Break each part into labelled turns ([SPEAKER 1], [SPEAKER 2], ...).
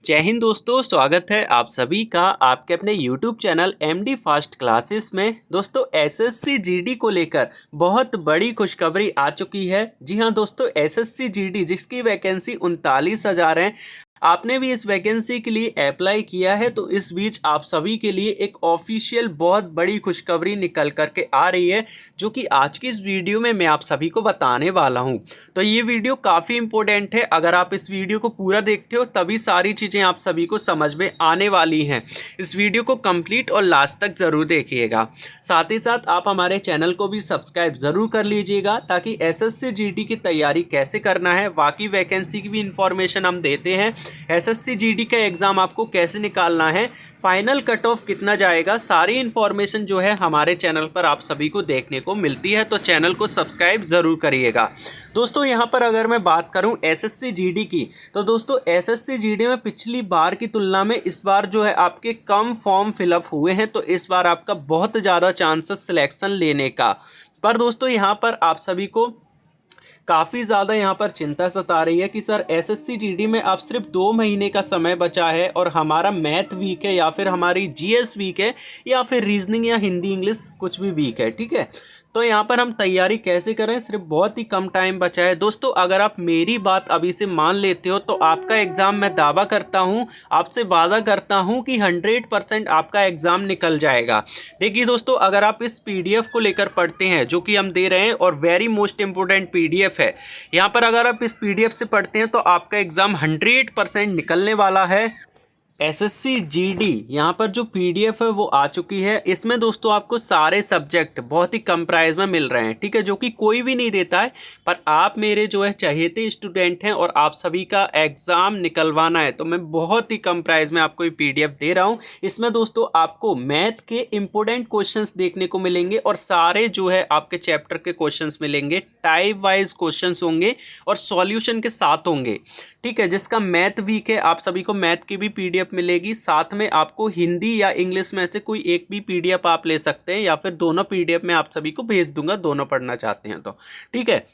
[SPEAKER 1] जय हिंद दोस्तों, स्वागत है आप सभी का आपके अपने YouTube channel MD fast classes में। दोस्तों एसएससी जीडी को लेकर बहुत बड़ी खुशखबरी आ चुकी है। जी हाँ दोस्तों, एसएससी जीडी जिसकी वैकेंसी 39,000 है, आपने भी इस वैकेंसी के लिए अप्लाई किया है। तो इस बीच आप सभी के लिए एक ऑफिशियल बहुत बड़ी खुशखबरी निकल करके आ रही है, जो कि आज की इस वीडियो में मैं आप सभी को बताने वाला हूं। तो ये वीडियो काफ़ी इंपॉर्टेंट है। अगर आप इस वीडियो को पूरा देखते हो तभी सारी चीज़ें आप सभी को समझ में आने वाली हैं। इस वीडियो को कंप्लीट और लास्ट तक ज़रूर देखिएगा। साथ ही साथ आप हमारे चैनल को भी सब्सक्राइब ज़रूर कर लीजिएगा, ताकि एसएससी जीडी की तैयारी कैसे करना है, बाकी वैकेंसी की भी इंफॉर्मेशन हम देते हैं। एसएससी जीडी का एग्ज़ाम आपको कैसे निकालना है, फाइनल कट ऑफ कितना जाएगा, सारी इन्फॉर्मेशन जो है हमारे चैनल पर आप सभी को देखने को मिलती है। तो चैनल को सब्सक्राइब ज़रूर करिएगा। दोस्तों यहाँ पर अगर मैं बात करूँ एसएससी जीडी की, तो दोस्तों एसएससी जीडी में पिछली बार की तुलना में इस बार जो है आपके कम फॉर्म फिलअप हुए हैं। तो इस बार आपका बहुत ज़्यादा चांसेस सिलेक्शन लेने का। पर दोस्तों यहाँ पर आप सभी को काफ़ी ज़्यादा यहाँ पर चिंता सता रही है कि सर एसएससी जीडी में अब सिर्फ 2 महीने का समय बचा है और हमारा मैथ वीक है, या फिर हमारी जीएस वीक है, या फिर रीजनिंग या हिंदी इंग्लिश कुछ भी वीक है। ठीक है, तो यहाँ पर हम तैयारी कैसे करें, सिर्फ बहुत ही कम टाइम बचा है। दोस्तों अगर आप मेरी बात अभी से मान लेते हो तो आपका एग्ज़ाम, मैं दावा करता हूँ, आपसे वादा करता हूँ कि 100% आपका एग्ज़ाम निकल जाएगा। देखिए दोस्तों, अगर आप इस पीडीएफ को लेकर पढ़ते हैं जो कि हम दे रहे हैं, और वेरी मोस्ट इंपॉर्टेंट पीडीएफ है, यहाँ पर अगर आप इस पीडीएफ से पढ़ते हैं तो आपका एग्ज़ाम 100% निकलने वाला है। एसएससी जीडी यहाँ पर जो पीडीएफ है वो आ चुकी है। इसमें दोस्तों आपको सारे सब्जेक्ट बहुत ही कम प्राइस में मिल रहे हैं, ठीक है, जो कि कोई भी नहीं देता है। पर आप मेरे जो है चहेते स्टूडेंट हैं और आप सभी का एग्ज़ाम निकलवाना है, तो मैं बहुत ही कम प्राइस में आपको ये पीडीएफ दे रहा हूँ। इसमें दोस्तों आपको मैथ के इंपॉर्टेंट क्वेश्चंस देखने को मिलेंगे, और सारे जो है आपके चैप्टर के क्वेश्चंस मिलेंगे, टाइप वाइज क्वेश्चंस होंगे और सॉल्यूशन के साथ होंगे। ठीक है, जिसका मैथ वीक है आप सभी को मैथ की भी पीडीएफ मिलेगी। साथ में आपको हिंदी या इंग्लिश में से कोई एक भी पीडीएफ आप ले सकते हैं, या फिर दोनों पीडीएफ मैं आप सभी को भेज दूंगा, दोनों पढ़ना चाहते हैं तो। ठीक है,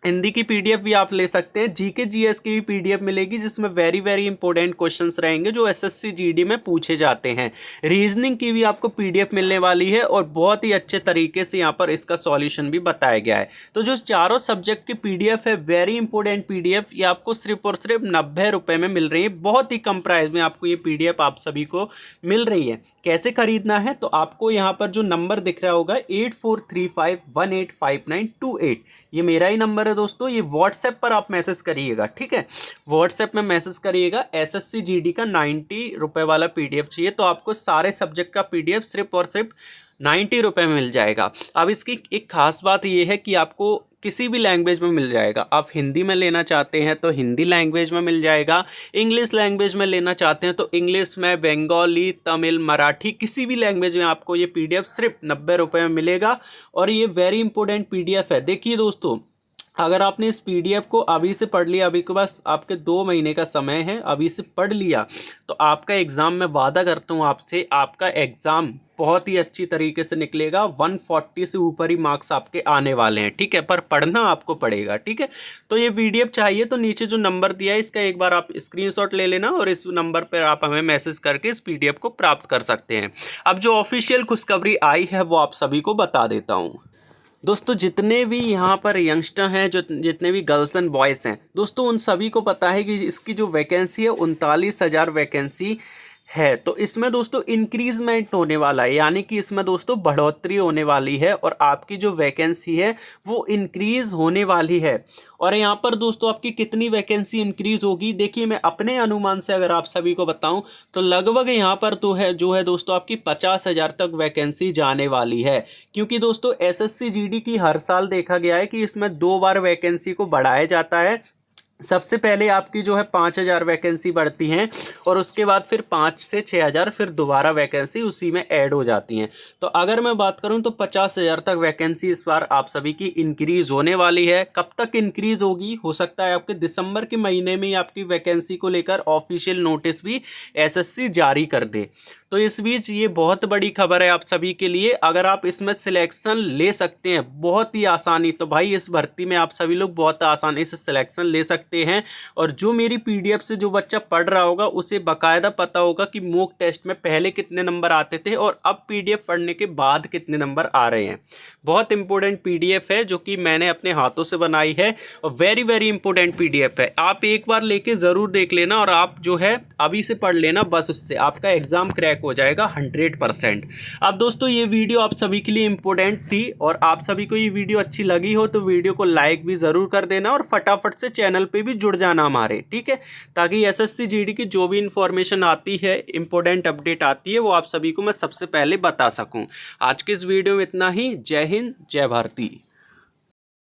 [SPEAKER 1] हिंदी की पीडीएफ भी आप ले सकते हैं, जीके जीएस की भी पीडीएफ मिलेगी, जिसमें वेरी इंपॉर्टेंट क्वेश्चंस रहेंगे जो एसएससी जीडी में पूछे जाते हैं। रीजनिंग की भी आपको पीडीएफ मिलने वाली है, और बहुत ही अच्छे तरीके से यहाँ पर इसका सॉल्यूशन भी बताया गया है। तो जो चारों सब्जेक्ट की पीडीएफ है, वेरी इंपॉर्टेंट पीडीएफ, ये आपको सिर्फ और सिर्फ 90 रुपये में मिल रही है। बहुत ही कम प्राइस में आपको ये पीडीएफ आप सभी को मिल रही है। कैसे खरीदना है, तो आपको यहाँ पर जो नंबर दिख रहा होगा 8435185928, ये मेरा ही नंबर है दोस्तों। ये व्हाट्सएप पर आप मैसेज करिएगा। ठीक है, व्हाट्सएप में मैसेज करिएगा, एसएससी जीडी का 90 रुपये वाला पीडीएफ चाहिए, तो आपको सारे सब्जेक्ट का पीडीएफ सिर्फ और सिर्फ 90 रुपये में मिल जाएगा। अब इसकी एक खास बात ये है कि आपको किसी भी लैंग्वेज में मिल जाएगा। आप हिंदी में लेना चाहते हैं तो हिंदी लैंग्वेज में मिल जाएगा, इंग्लिश लैंग्वेज में लेना चाहते हैं तो इंग्लिश में, बंगाली, तमिल, मराठी, किसी भी लैंग्वेज में आपको ये पीडीएफ सिर्फ 90 रुपये में मिलेगा। और ये वेरी इंपॉर्टेंट पीडीएफ है। देखिए दोस्तों, अगर आपने इस पीडीएफ को अभी से पढ़ लिया, अभी के पास आपके 2 महीने का समय है, अभी से पढ़ लिया, तो आपका एग्ज़ाम, मैं वादा करता हूँ आपसे, आपका एग्ज़ाम बहुत ही अच्छी तरीके से निकलेगा। 140 से ऊपर ही मार्क्स आपके आने वाले हैं। ठीक है, पर पढ़ना आपको पड़ेगा। ठीक है, तो ये पीडीएफ चाहिए तो नीचे जो नंबर दिया है इसका एक बार आप स्क्रीनशॉट ले लेना, और इस नंबर पर आप हमें मैसेज करके इस पीडीएफ को प्राप्त कर सकते हैं। अब जो ऑफिशियल खुशखबरी आई है वो आप सभी को बता देता हूँ। दोस्तों जितने भी यहाँ पर यंगस्टर हैं, जो जितने भी गर्ल्स एंड बॉयज़ हैं दोस्तों, उन सभी को पता है कि इसकी जो वैकेंसी है 39,000 वैकेंसी है। तो इसमें दोस्तों इंक्रीजमेंट होने वाला है, यानी कि इसमें दोस्तों बढ़ोतरी होने वाली है, और आपकी जो वैकेंसी है वो इंक्रीज़ होने वाली है। और यहाँ पर दोस्तों आपकी कितनी वैकेंसी इंक्रीज़ होगी, देखिए मैं अपने अनुमान से अगर आप सभी को बताऊं तो लगभग यहाँ पर तो है जो है दोस्तों आपकी 50,000 तक वैकेंसी जाने वाली है। क्योंकि दोस्तों एसएससी जीडी की हर साल देखा गया है कि इसमें 2 बार वैकेंसी को बढ़ाया जाता है। सबसे पहले आपकी जो है 5,000 वैकेंसी बढ़ती हैं, और उसके बाद फिर 5 से 6,000 फिर दोबारा वैकेंसी उसी में ऐड हो जाती हैं। तो अगर मैं बात करूं तो 50,000 तक वैकेंसी इस बार आप सभी की इंक्रीज़ होने वाली है। कब तक इंक्रीज़ होगी, हो सकता है आपके दिसंबर के महीने में ही आपकी वैकेंसी को लेकर ऑफिशियल नोटिस भी एसएससी जारी कर दे। तो इस बीच ये बहुत बड़ी खबर है आप सभी के लिए, अगर आप इसमें सिलेक्शन ले सकते हैं बहुत ही आसानी, तो भाई इस भर्ती में आप सभी लोग बहुत आसानी से सिलेक्शन ले सकते हैं। और जो मेरी पीडीएफ से जो बच्चा पढ़ रहा होगा उसे बाकायदा पता होगा कि मॉक टेस्ट में पहले कितने नंबर आते थे और अब पीडीएफ पढ़ने के बाद कितने नंबर आ रहे हैं। बहुत इंपॉर्टेंट पीडीएफ है जो कि मैंने अपने हाथों से बनाई है और वेरी वेरी इंपॉर्टेंट पीडीएफ है। आप एक बार लेके ज़रूर देख लेना और आप जो है अभी से पढ़ लेना, बस उससे आपका एग्ज़ाम क्रैक हो जाएगा 100%। अब दोस्तों ये वीडियो आप सभी के लिए इंपॉर्टेंट थी और आप सभी को ये वीडियो अच्छी लगी हो तो वीडियो को लाइक भी ज़रूर कर देना और फटाफट से चैनल पे भी जुड़ जाना हमारे, ठीक है, ताकि एसएससी जीडी की जो भी इंफॉर्मेशन आती है, इंपॉर्टेंट अपडेट आती है, वो आप सभी को मैं सबसे पहले बता सकूं। आज के इस वीडियो में इतना ही। जय हिंद, जय भारती।